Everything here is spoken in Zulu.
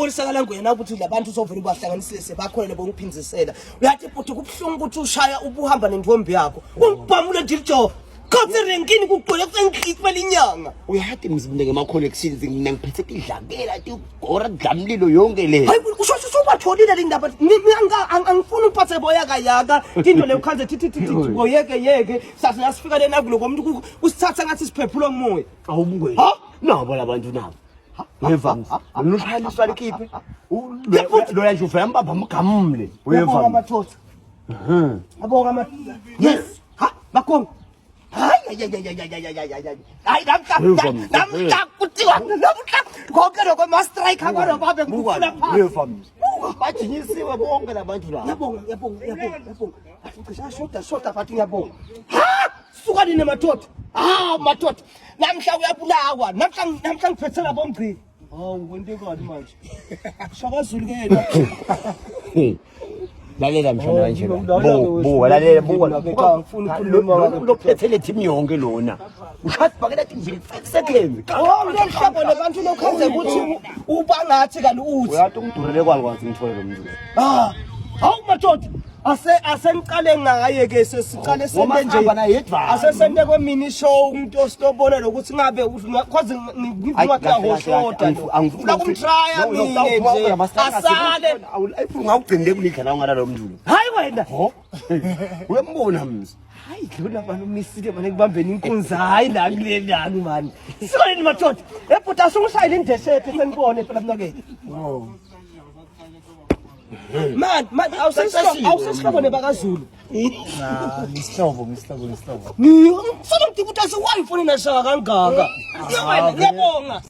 Ulisakala nguyena ukuthi labantu uzovela ubahlanganisise bakhona bongiphindisela. Uyathi futhi kubhlungu ukuthi ushaya ubuhamba nentombi yakho. Ungibhamule ndilijo. Khathi renkini kugcwele kusengikhipha linyanga. Uyathi mzimne ngema-connections mina ngiphethe idlambela athi ugora dlamlilo yonke le. Hayi kusho ubatholile le ndaba. Angifuni uphathe boyaka yaka. Into le ukhanze thithi boyeke sathi nasifika lena kulo komuntu usithatha ngathi siphephulo ngomoya. Awubungwe. Nabo labantu nabo. Weva unohlaliswa likhiphe. Lo nje uvela mbamba amgamle. Weva amathotho. Abonga ama. Yes. Ha bakhona. Hayi namhla kuthiwa konke lokho ma strike akona babe ngifuna phansi. Bajinyisiwe bonke labantu la. Yabonga. Shoda bathi ngiyabonga. Ha! Suka nini mathotho? Mathotho. Namhla uyabulawa. Namhla ngiphethela bomgcini. Hawu wente kani manje? Shaka Zulu ke yena. Lalela mshana kanje. Bo lalela ngifuna ukukhuluma lophethele team yonke lona. Ushathi bakela 5 seconds. Ngiyashabo lebantu lokhenze ukuthi ubangathi kanti uthi. Uyathi ungidurele kwakwazi ngithole lo muntu. Hawu mathotho. Asengiqale ngaye ke sesiqale sente nje asesente kwemini show umuntu ositobona lokuthi ngabe because ngizwathi ahoshoda ngifuna ukumtrya mina asale ngawugcinile kulidla ungana lo muntu. Hayi wena uyambona mzi. hayi lona bani umisile bani kubambeni inkunzi hayi la kulelani mani sikoni mathotho ebhuti asungishayile indeshethe sengibone phela mnakethe man awusesihlobo bakaZulu Ngisihlobo ngiyona ngifuna ukuthi asewayifoni nashaka kangaka yabona ngiyabonga